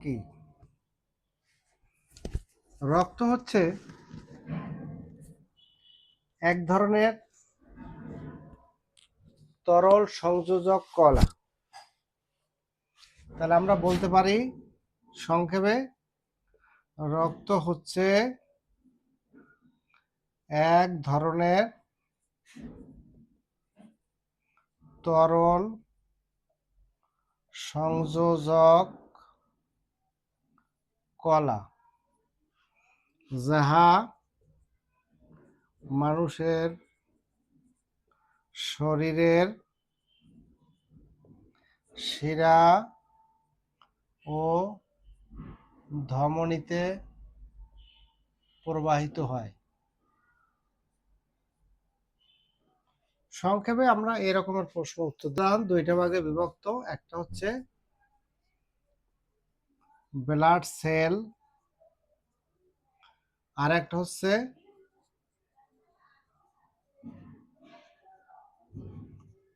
কি রক্ত হচ্ছে এক ধরনের তরল সংযোজক কলা। তাহলে আমরা বলতে পারি সংক্ষেপে রক্ত হচ্ছে এক ধরনের তরল সংযোজক কলা, যাহা মানুষের শরীরের শিরা ও ধমনীতে প্রবাহিত হয়। সংক্ষেপে আমরা এরকমের প্রশ্ন উত্তর দিলাম। দুইটা ভাগে বিভক্ত, একটা হচ্ছে ব্লাড সেল আর একটা হচ্ছে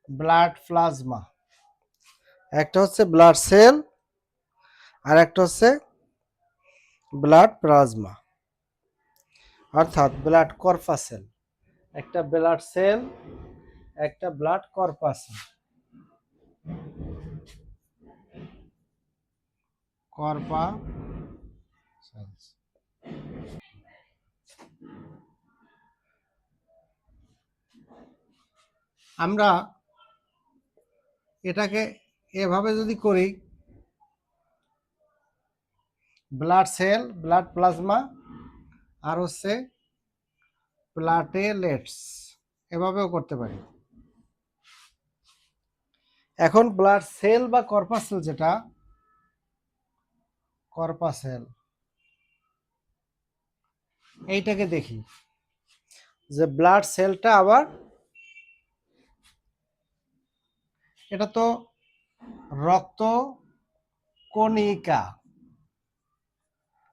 ব্লাড প্লাজমা। একটা হচ্ছে ব্লাড সেল আর একটা হচ্ছে ব্লাড প্লাজমা, অর্থাৎ ব্লাড কর্পাসেল। একটা ব্লাড সেল, একটা ব্লাড কর্পাসেল। আমরা এটাকে এভাবে যদি করি, ব্লাড সেল, ব্লাড প্লাজমা আর হচ্ছে প্লাটেলেটস, এভাবেও করতে পারি। এখন ব্লাড সেল বা কর্পাসেল, যেটা কর্পাসেল, এইটাকে দেখি যে ব্লাড সেলটা আবার এটা তো রক্ত কণিকা,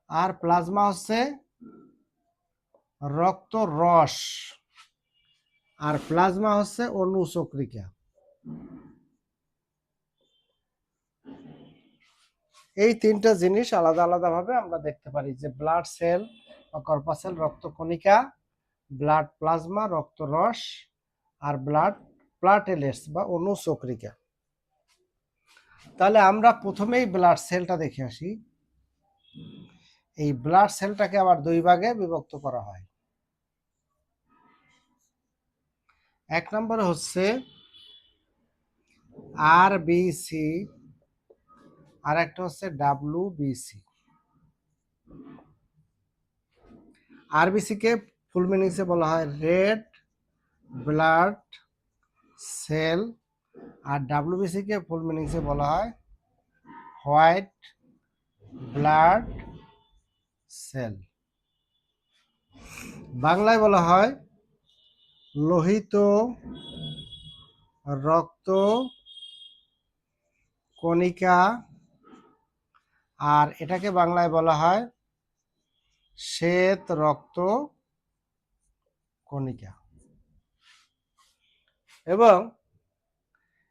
আর প্লাজমা হচ্ছে রক্ত রস, আর প্লাজমা হচ্ছে অনুচক্রিকা। এই তিনটা জিনিস আলাদা আলাদা ভাবে আমরা দেখতে পারি যে ব্লাড সেল বা কর্পাসেল রক্ত কণিকা, ব্লাড প্লাজমা রক্ত রস, আর ব্লাড প্লাটেলেটস বা অনুচক্রিকা। তাহলে আমরা প্রথমেই ব্লাড সেলটা দেখে আসি। এই ব্লাড সেলটাকে আবার দুই ভাগে বিভক্ত করা হয়। এক নম্বরে হচ্ছে আরবিসি আর একটা হচ্ছে ডাব্লিউবিসি। আরবিসি কে ফুল মিনিংসে বলা হয় রেড ব্লাড সেল, আর ডাব্লিউবিসি কে ফুল মিনিংসে বলা হয় হোয়াইট ব্লাড সেল। বাংলায় বলা হয় লোহিত রক্ত কণিকা, আর এটাকে বাংলায় বলা হয় শ্বেত রক্ত কণিকা। এবং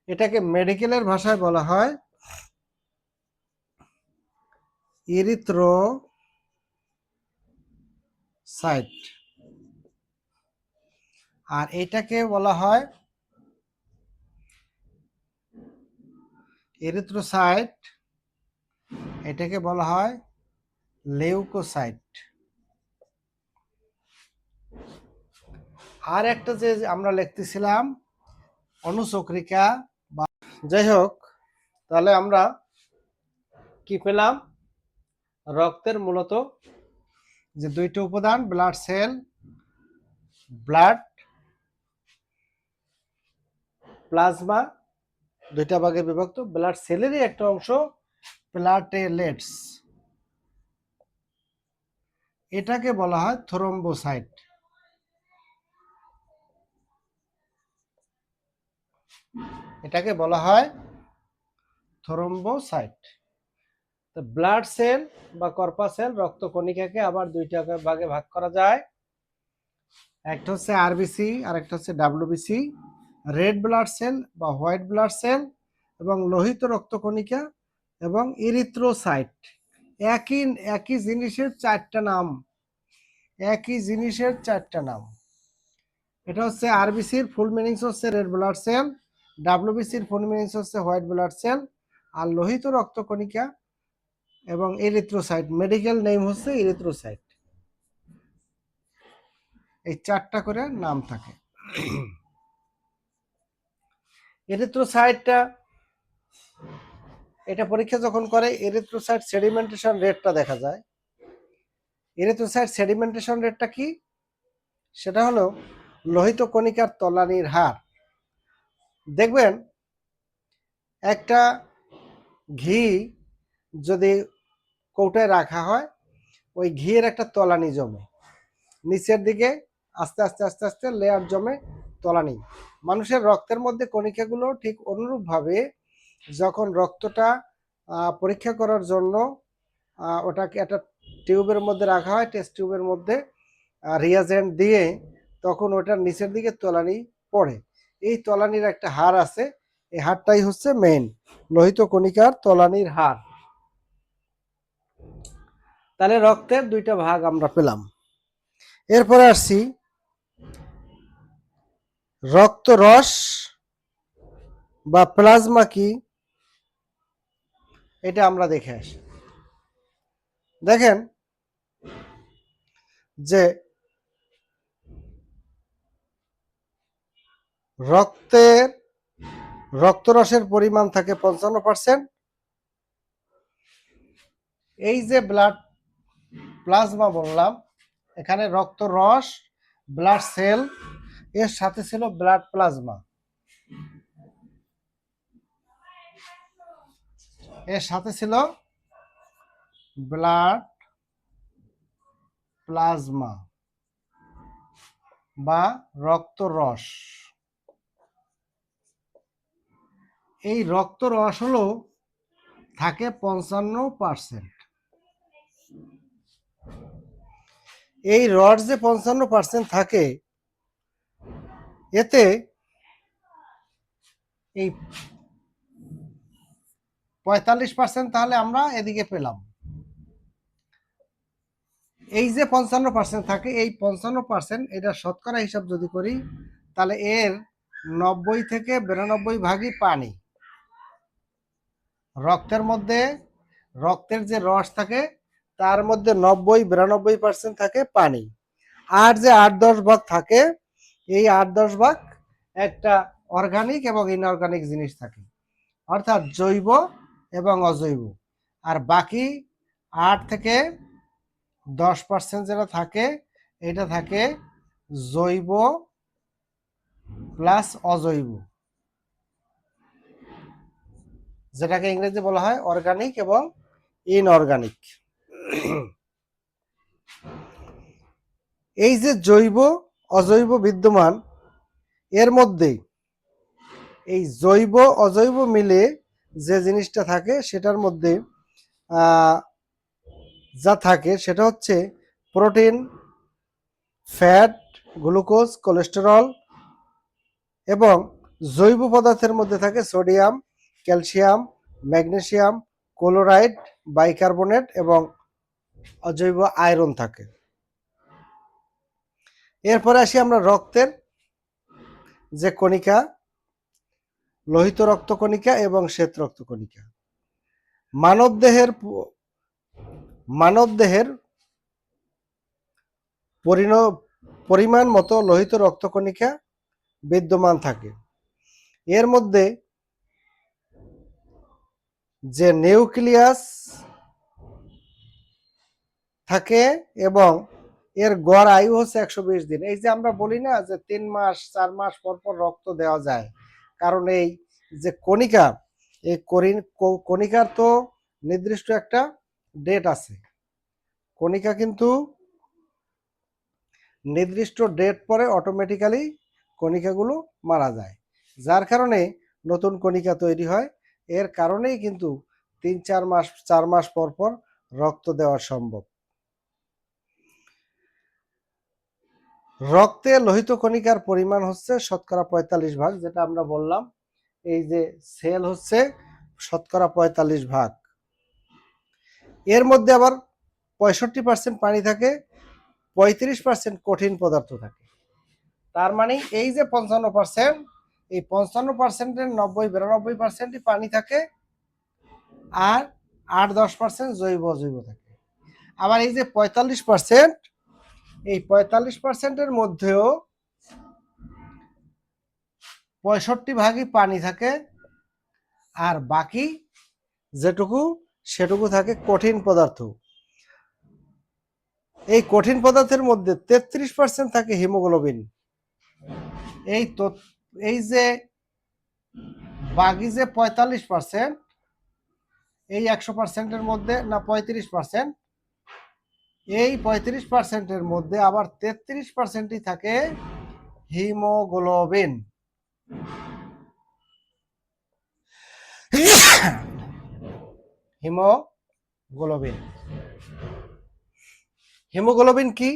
এটাকে মেডিকেলের ভাষায় বলা হয় ইরিথ্রোসাইট, আর এটাকে বলা হয় এরিথ্রোসাইট, এটাকে বলা হয় লিউকোসাইট। আর একটা যে আমরা লিখতেছিলাম অনুচক্রিকা। যাই হোক, তাহলে আমরা কি পেলাম? রক্তের মূলত যে দুইটা উপাদান, ব্লাড সেল, ব্লাড প্লাজমা, দুইটা ভাগে বিভক্ত। ব্লাড সেলেরই একটা অংশ প্লাটেলেটস, এটাকে বলা হয় থ্রম্বোসাইট। এটাকে বলা হয় থ্রম্বোসাইট। তো ব্লাড সেল বা কর্পাসেল রক্ত কণিকাকে আবার দুইটা ভাগে ভাগ করা যায়। একটা হচ্ছে আরবিসি আর একটা হচ্ছে ডাব্লিউবিসি। রেড ব্লাড সেল বা হোয়াইট ব্লাড সেল এবং লোহিত রক্ত কণিকা এবং ইরিথ্রোসাইট। একই একই জিনিসের চারটা নাম, একই জিনিসের চারটা নাম। এটা হচ্ছে আরবিসির ফুল মিনিংস হচ্ছে রেড ব্লাড সেল, ডাব্লিউবিসির ফুল মিনিংস হচ্ছে হোয়াইট ব্লাড সেল, আর লোহিত রক্তকণিকা এবং এরিথ্রোসাইট, মেডিকেল নেম হচ্ছে এরিথ্রোসাইট। এই চারটা করে নাম থাকে। এরিথ্রোসাইটটা, এটা পরীক্ষা যখন করে এরিথ্রোসাইট সেডিমেন্টেশন রেটটা দেখা যায়। এরিথ্রোসাইট সেডিমেন্টেশন রেটটা কি? সেটা হলো লোহিত কণিকার তলানির হার। দেখবেন একটা ঘি যদি কৌটায় রাখা হয়, ওই ঘিয়ের একটা তলানি জমে, নিচের দিকে আস্তে আস্তে আস্তে আস্তে লেয়ার জমে তলানি। মানুষের রক্তের মধ্যে কণিকাগুলো ঠিক অনুরূপভাবে যখন রক্তটা পরীক্ষা করার জন্য ওটাকে একটা টিউবের মধ্যে রাখা হয়, টেস্ট টিউবের মধ্যে রিয়াজেন্ট দিয়ে, তখন ওটার নিচের দিকে তলানি পড়ে। এই তলানির একটা হার আছে, এই হারটাই হচ্ছে মেইন লোহিত কণিকার তলানির হার। তাহলে রক্তের দুইটা ভাগ আমরা পেলাম। এরপরে আসছি রক্তরস বা প্লাজমা কি, এটা আমরা দেখে আসি। দেখেন যে রক্তরসের পরিমাণ থাকে 55%। এই যে ব্লাড প্লাজমা বললাম, এখানে রক্তরস, ব্লাড সেল, এর সাথে ছিল ব্লাড প্লাজমা, এর সাথে ছিল ব্লাড প্লাজমা বা রক্তরস। এই রক্তরস হলো থাকে 55%। এই রড যে 55% থাকে, এতে এই 45% তাহলে আমরা এদিকে পেলাম। এই যে 55% থাকে, এই 55% এটা শতকরা হিসাব যদি করি, তাহলে এর 90 থেকে 92 ভাগই পানি। রক্তের মধ্যে রক্তের যে রস থাকে তার মধ্যে 90-92% থাকে পানি। আর যে 8-10 ভাগ থাকে, এই 8-10 ভাগ একটা অর্গানিক এবং ইনঅর্গানিক জিনিস থাকে, অর্থাৎ জৈব এবং অজৈব। আর বাকি 8-10% যেটা থাকে, এটা থাকে জৈব প্লাস অজৈব, যেটাকে ইংরেজি বলা হয় অর্গানিক এবং ইনঅর্গানিক। এই যে জৈব অজৈব বিদ্যমান, এর মধ্যে এই জৈব অজৈব মিলে যে জিনিসটা থাকে, সেটার মধ্যে যা থাকে সেটা হচ্ছে প্রোটিন, ফ্যাট, গ্লুকোজ, কোলেস্টেরল, এবং জৈব পদার্থের মধ্যে থাকে sodium, calcium, magnesium, chloride, bicarbonate এবং অজৈব আয়রন থাকে। এরপরে আসি আমরা রক্তের যে কণিকা, লোহিত রক্তকণিকা এবং শ্বেত রক্তকণিকা। মানবদেহের পরিমাণ মতো লোহিত রক্তকণিকা বিদ্যমান থাকে। এর মধ্যে যে নিউক্লিয়াস থাকে এবং এর গড় আয়ু হচ্ছে 120 দিন। এই যে আমরা বলি না যে 3 মাস 4 মাস পর পর রক্ত দেওয়া যায়, কারণ এই যে কণিকা, এই কণিকার তো নির্দিষ্ট একটা ডেট আছে। কণিকা কিন্তু নির্দিষ্ট ডেট পরে অটোমেটিক্যালি কণিকাগুলো মারা যায়, যার কারণে নতুন কণিকা তৈরি হয়। এর কারণেই কিন্তু 3-4 মাস পর পর রক্ত দেওয়া সম্ভব। রক্তে লোহিত কণিকার পরিমাণ হচ্ছে শতকরা 45 ভাগ, যেটা আমরা বললাম। এই যে সেল হচ্ছে শতকরা 45 ভাগ, এর মধ্যে আবার 65% পানি থাকে, 35% কঠিন পদার্থ থাকে। তার মানে এই যে 55%, এই 55%-এর 90-92%ই পানি থাকে, আর 8-10% জৈব অজৈব থাকে। আবার এই যে 45%, এই 45%-এর মধ্যেও 65% পানি থাকে, আর বাকি যেটুকু সেটুকু থাকে কঠিন পদার্থ। এই কঠিন পদার্থের মধ্যে 33% থাকে হিমোগ্লোবিন। এই যে বাকি যে 45%, এই 100%-এর মধ্যে না 35%, এই 35%-এর মধ্যে আবার 33%ই থাকে হিমোগ্লোবিন। হিমোগ্লোবিন হিমোগ্লোবিন কি?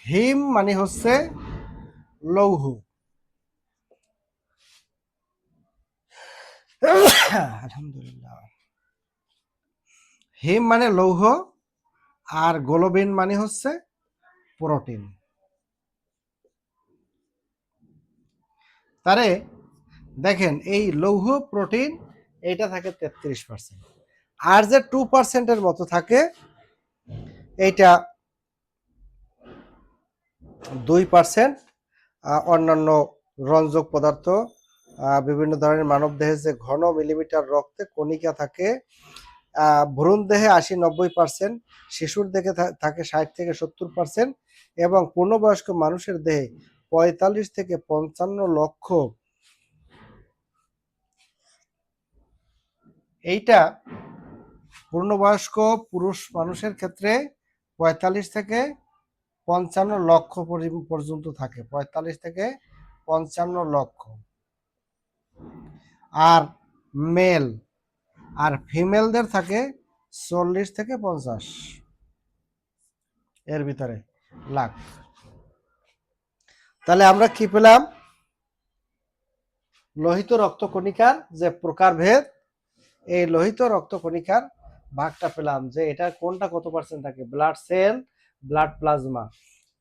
হিম মানে হচ্ছে লৌহ, আলহামদুলিল্লাহ। হিম মানে লৌহ, আর গ্লোবিন মানে হচ্ছে প্রোটিন। তারে দেখেন এই লৌহ প্রোটিন এইটা থাকে 33%, আর যে 2%-এর মতো থাকে এইটা 2% অন্যান্য রঞ্জক পদার্থ, বিভিন্ন ধরনের মানব দেহে যে ঘন মিলিমিটার রক্তে কণিকা থাকে, ভ্রূণ দেহে 80-90%, শিশুর দেহে থাকে 60-70%, এবং পূর্ণবয়স্ক মানুষের দেহে 45-55 লক্ষ। এইটা পূর্ণবয়স্ক পুরুষ মানুষের ক্ষেত্রে 45-55 লক্ষ পর্যন্ত থাকে, 45-55 লক্ষ। আর মেল আর ফিমেলদের থাকে 40-50 এর ভিতরে লাখ। তাহলে আমরা কি পেলাম? লোহিত রক্তকণিকার যে প্রকারভেদ, এই লোহিত রক্তকণিকার ভাগটা পেলাম যে এটা কোনটা কত পার্সেন্ট থাকে। Blood cell, blood plasma.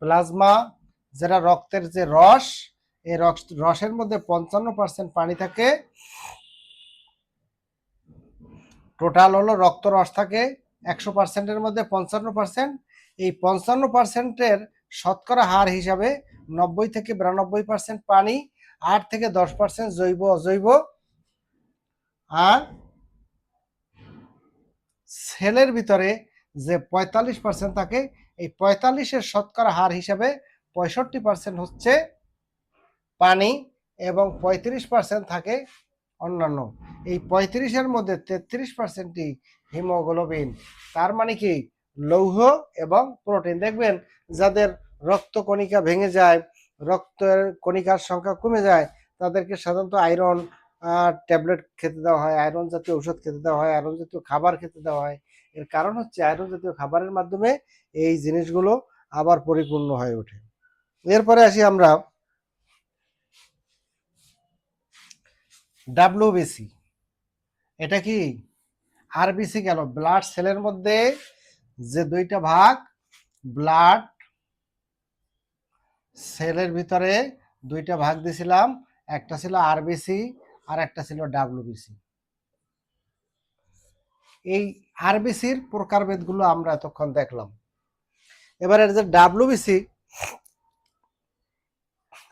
Plasma যেটা রক্তের যে রস, এই রসের মধ্যে 55% পানি থাকে। টোটাল হলো রক্ত রস থাকে 100%-এর মধ্যে 55%। এই 55%-এর শতকরা হার হিসাবে 90-92% পানি, 8-10% জৈব অজৈব। আর সেলের ভিতরে যে 45% থাকে, এই 45-এর শতকরা হার হিসাবে 65% হচ্ছে পানি এবং 35% থাকে অন্যান্য। এই 35-এর মধ্যে 33%ই হিমোগ্লোবিন। তার মানে কি লৌহ এবং প্রোটিন। দেখবেন যাদের রক্ত কণিকা ভেঙে যায়, রক্তের কণিকার সংখ্যা কমে যায়, তাদেরকে সাধারণত আয়রন ট্যাবলেট খেতে দেওয়া হয়, আয়রন জাতীয় ওষুধ খেতে দেওয়া হয়, আয়রন জাতীয় খাবার খেতে দেওয়া হয়। এর কারণ হচ্ছে আয়রন জাতীয় খাবারের মাধ্যমে এই জিনিসগুলো আবার পরিপূর্ণ হয়ে ওঠে। এরপরে আসি আমরা ডাব্লিউবিসি। এটা কি? আরবিসি গেল ব্লাড সেলের মধ্যে যে দুইটা ভাগ, ব্লাড সেলের ভিতরে দুইটা ভাগ দিছিলাম, একটা ছিল আরবিসি আর একটা ছিল ডাব্লিউবিসি। এই আরবিসির প্রকারভেদগুলো আমরা এতক্ষণ দেখলাম। এবারে যে ডাব্লিউবিসি,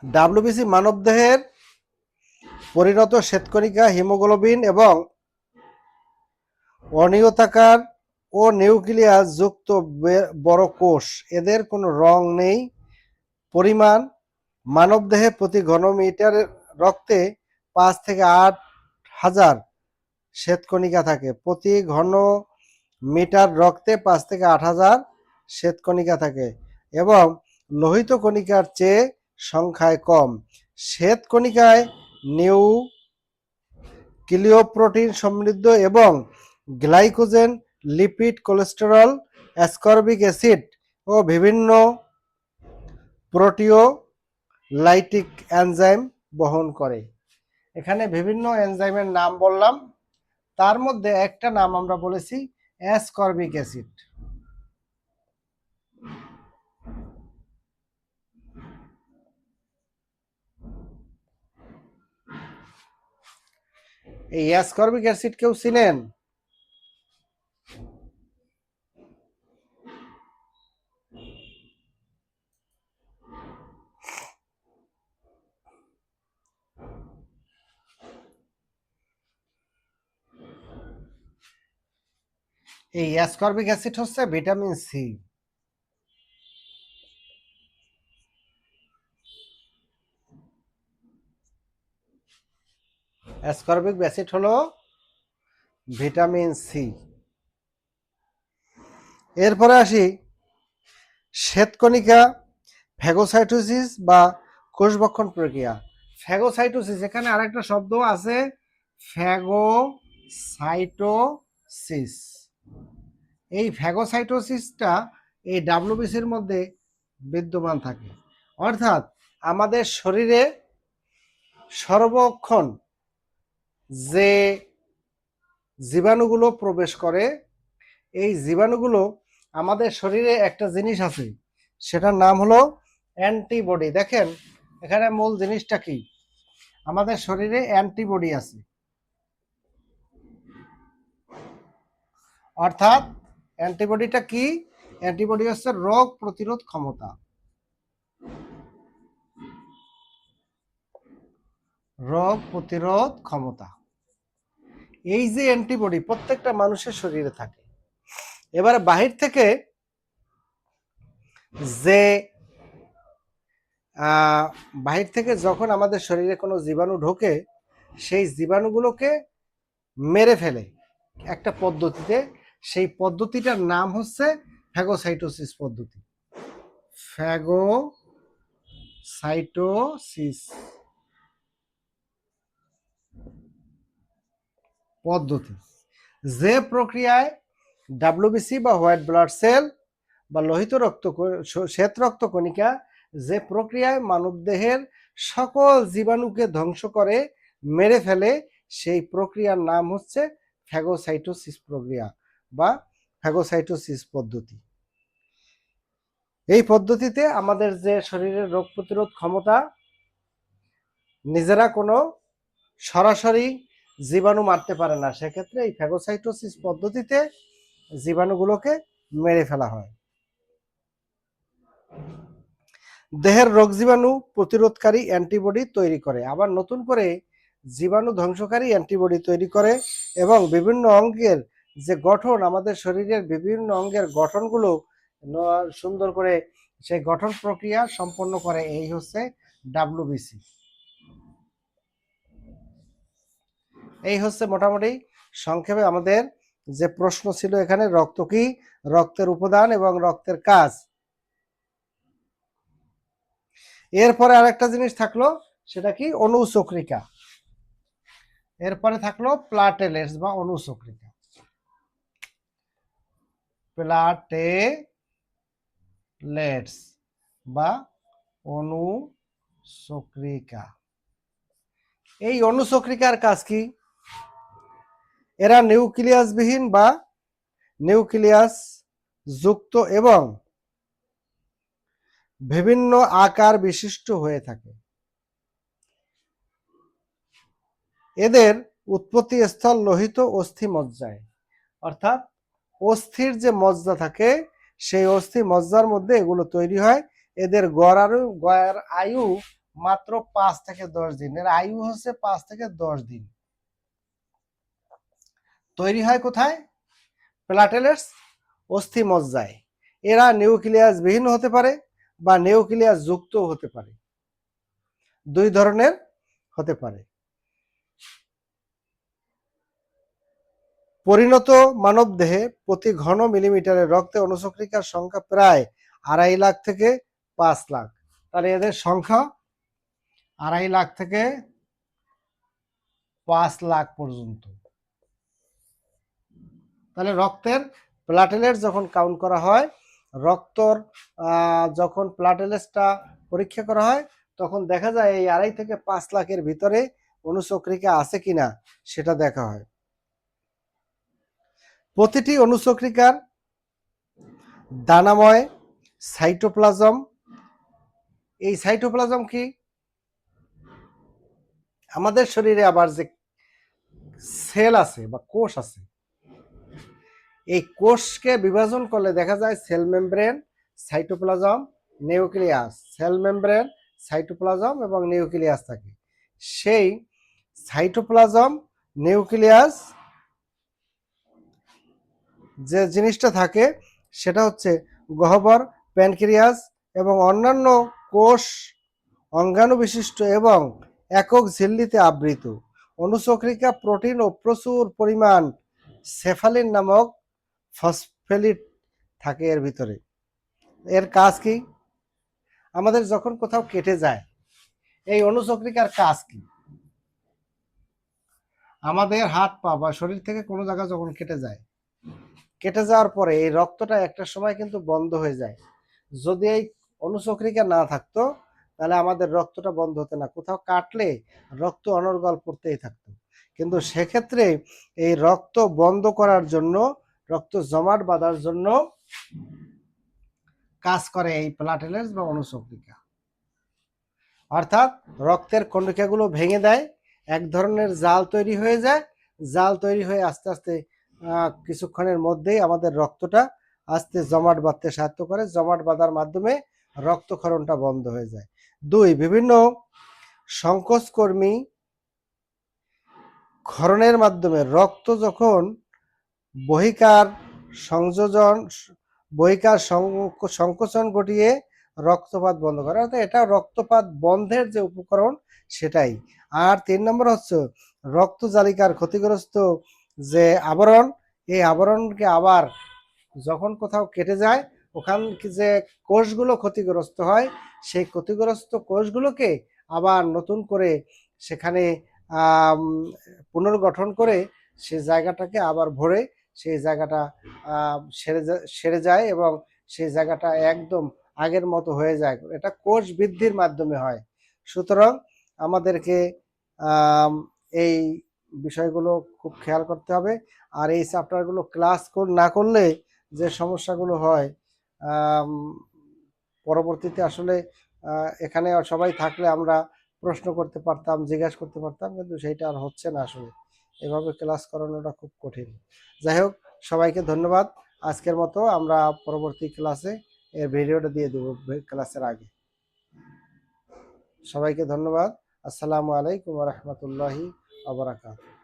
ডাব্লিউবিসি মানবদেহের পরিণত শ্বেতকণিকা, হিমোগ্লোবিন এবং অনিয়তাকার ও নিউক্লিয়াস যুক্ত বড় কোষ, এদের কোনো রং নেই। পরিমাণ মানবদেহে প্রতি ঘনমিটার রক্তে 5-8 হাজার শ্বেতকণিকা থাকে। প্রতি ঘন মিটার রক্তে 5-8 হাজার শ্বেতকণিকা থাকে এবং লোহিত কণিকার চেয়ে সংখ্যায় কম। শ্বেতকণিকায় নিউক্লিওপ্রোটিন সমৃদ্ধ এবং glycogen, lipid, cholesterol, ascorbic acid ও বিভিন্ন প্রোটিওলাইটিক এনজাইম বহন করে। এখানে বিভিন্ন এনজাইমের নাম বললাম, তার মধ্যে একটা নাম আমরা বলেছি অ্যাসকর্বিক অ্যাসিড। এই অ্যাসকর্বিক অ্যাসিড কেউ চিনেন? এই অ্যাসকর্বিক অ্যাসিড হচ্ছে ভিটামিন সি। অ্যাসকর্বিক অ্যাসিড হলো ভিটামিন সি। এরপরে আসি শ্বেতকণিকা ফ্যাগোসাইটোসিস বা কোষভক্ষণ প্রক্রিয়া। ফ্যাগোসাইটোসিস, এখানে আরেকটা শব্দ আছে ফ্যাগোসাইটোসিস। এই ফ্যাগোসাইটোসিসটা এই ডাব্লিউবিসির মধ্যে বিদ্যমান থাকে। অর্থাৎ আমাদের শরীরে সর্বক্ষণ যে জীবাণুগুলো প্রবেশ করে, এই জীবাণুগুলো আমাদের শরীরে একটা জিনিস আছে, সেটার নাম হলো অ্যান্টিবডি। দেখেন এখানে মূল জিনিসটা কি, আমাদের শরীরে অ্যান্টিবডি আছে। অর্থাৎ অ্যান্টিবডিটা কি? অ্যান্টিবডি হচ্ছে রোগ প্রতিরোধ ক্ষমতা। রোগ প্রতিরোধ ক্ষমতা, এই যে অ্যান্টিবডি প্রত্যেকটা মানুষের শরীরে থাকে। এবারে বাহির থেকে যে বাহির থেকে যখন আমাদের শরীরে কোনো জীবাণু ঢোকে, সেই জীবাণুগুলোকে মেরে ফেলে একটা পদ্ধতিতে। সেই পদ্ধতিটার নাম হচ্ছে ফ্যাগোসাইটোসিস পদ্ধতি। ফ্যাগোসাইটোসিস পদ্ধতি, যে প্রক্রিয়ায় ডাব্লিউবিসি বা হোয়াইট ব্লাড সেল বা লোহিত রক্ত শ্বেত রক্ত কণিকা যে প্রক্রিয়ায় মানবদেহের সকল জীবাণুকে ধ্বংস করে মেরে ফেলে, সেই প্রক্রিয়ার নাম হচ্ছে ফ্যাগোসাইটোসিস প্রক্রিয়া বা ফ্যাগোসাইটোসিস পদ্ধতি। এই পদ্ধতিতে আমাদের যে শরীরের রোগ প্রতিরোধ ক্ষমতা, নিজেরা কোনো সরাসরি জীবাণু মারতে পারে না, সেক্ষেত্রে এই ফ্যাগোসাইটোসিস পদ্ধতিতে জীবাণুগুলোকে মেরে ফেলা হয়। দেহের রোগ জীবাণু প্রতিরোধকারী অ্যান্টিবডি তৈরি করে, আবার নতুন করে জীবাণু ধ্বংসকারী অ্যান্টিবডি তৈরি করে, এবং বিভিন্ন অঙ্গের যে গঠন, আমাদের শরীরের বিভিন্ন অঙ্গের গঠনগুলো সুন্দর করে সেই গঠন প্রক্রিয়া সম্পন্ন করে। এই হচ্ছে ডাব্লিউবিসি। এই হচ্ছে মোটামুটি সংক্ষেপে আমাদের যে প্রশ্ন ছিল এখানে, রক্ত কি, রক্তের উপাদান এবং রক্তের কাজ। এরপরে আরেকটা জিনিস থাকলো, সেটা কি? অনুচক্রিকা। এরপরে থাকলো প্লাটেলেটস বা অনুচক্রিকা। প্লাটেলেটস বা অনুচক্রিকা, এই অনুচক্রিকার কাজ কি? এরা নিউক্লিয়াসবিহীন বা নিউক্লিয়াস যুক্ত এবং বিভিন্ন আকার বিশিষ্ট হয়ে থাকে। এদের উৎপত্তি স্থল লোহিত অস্থি মজ্জায়। অর্থাৎ অস্থির যে মজ্জা থাকে, সেই অস্থি মজ্জার মধ্যে এগুলো তৈরি হয়। এদের গড় আয়ু মাত্র 5 থেকে 10 দিন। এর আয়ু হচ্ছে 5 থেকে 10 দিন। তৈরি হয় কোথায়? প্লাটেলেটস অস্থি মজ্জায়। এরা নিউক্লিয়াস বিহীন হতে পারে বা নিউক্লিয়াস যুক্ত হতে পারে, দুই ধরনের হতে পারে। পরিণত মানব দেহে প্রতি ঘন মিলিমিটারে রক্তে অনুচক্রিকার সংখ্যা প্রায় 2.5 লাখ থেকে 5 লাখ। তাহলে এদের সংখ্যা 2.5 লাখ থেকে 5 লাখ পর্যন্ত। তাহলে রক্তের প্লাটেলেটস যখন কাউন্ট করা হয়, রক্তর যখন প্লাটেলেটসটা পরীক্ষা করা হয়, তখন দেখা যায় এই 2.5 থেকে 5 লাখের ভিতরে অনুচক্রিকা আছে কিনা সেটা দেখা হয়। প্রতিটি অণুচক্রিকার দানাময় সাইটোপ্লাজম। এই সাইটোপ্লাজম কি? আমাদের শরীরে আবার যে সেল আছে বা কোষ আছে, এই কোষকে বিভাজন করলে দেখা যায় cell membrane, cytoplasm, nucleus. Cell membrane, cytoplasm এবং নিউক্লিয়াস থাকে। সেই সাইটোপ্লাজম, নিউক্লিয়াস যে জিনিসটা থাকে সেটা হচ্ছে গহ্বর, প্যানক্রিয়াস এবং অন্যান্য কোষ অঙ্গাণু বিশিষ্ট এবং একক ঝিল্লিতে আবৃত। অণুচক্রিকা প্রোটিন ও প্রচুর পরিমাণ সেফালিন নামক ফসফেলিড থাকে এর ভিতরে। এর কাজ কি? আমাদের যখন কোথাও কেটে যায়, এই অণুচক্রিকার কাজ কি? আমাদের হাত পা বা শরীর থেকে কোনো জায়গা যখন কেটে যায়, কেটে যাওয়ার পরে এই রক্তটা একটা সময় কিন্তু বন্ধ হয়ে যায়। যদি এই অণুচক্রিকা না থাকতো তাহলে আমাদের রক্তটা বন্ধ হতো না, কোথাও কাটলে রক্ত অনর্গল পড়তেই থাকতো। কিন্তু সেক্ষেত্রে এই রক্ত বন্ধ করার জন্য, রক্ত জমাট বাঁধার জন্য কাজ করে এই প্লাটেলেটস বা অণুচক্রিকা। অর্থাৎ রক্তের কণিকাগুলো ভেঙে দেয়, এক ধরনের জাল তৈরি হয়ে যায়। জাল তৈরি হয়ে আস্তে আস্তে কিছুক্ষণের মধ্যেই আমাদের রক্তটা আস্তে জমাট বাঁধতে সাহায্য করে। জমাট বাঁধার মাধ্যমে রক্তক্ষরণটা বন্ধ হয়ে যায়। 2, বিভিন্ন সংকোচকর্মী ক্ষরণের মাধ্যমে রক্ত যখন বহিকার সংযোজন, বহিকার সংকোচন ঘটিয়ে রক্তপাত বন্ধ করে, অর্থাৎ এটা রক্তপাত বন্ধের যে উপকরণ সেটাই। আর 3 নম্বর হচ্ছে রক্তজালিকার ক্ষতিগ্রস্ত যে আবরণ, এই আবরণকে আবার যখন কোথাও কেটে যায়, ওখান যে কোষগুলো ক্ষতিগ্রস্ত হয়, সেই ক্ষতিগ্রস্ত কোষগুলোকে আবার নতুন করে সেখানে পুনর্গঠন করে সেই জায়গাটাকে আবার ভরে সেই জায়গাটা সেরে যায় এবং সেই জায়গাটা একদম আগের মতো হয়ে যায়। এটা কোষ বৃদ্ধির মাধ্যমে হয়। সুতরাং আমাদেরকে এই বিষয়গুলো খুব খেয়াল করতে হবে। আর এই চ্যাপ্টারগুলো ক্লাস না করলে যে সমস্যাগুলো হয়, পরবর্তীতে আসলে এখানে সবাই থাকলে আমরা প্রশ্ন করতে পারতাম, জিজ্ঞাসা করতে পারতাম, কিন্তু সেইটা আর হচ্ছে না। আসলে এভাবে ক্লাস করানোটা খুব কঠিন। যাই হোক, সবাইকে ধন্যবাদ। আজকের মতো আমরা পরবর্তী ক্লাসে এর ভিডিওটা দিয়ে দেবো ক্লাসের আগে। সবাইকে ধন্যবাদ। আসসালামু আলাইকুম ওয়া রাহমাতুল্লাহি ওয়া বারাকাতুহু।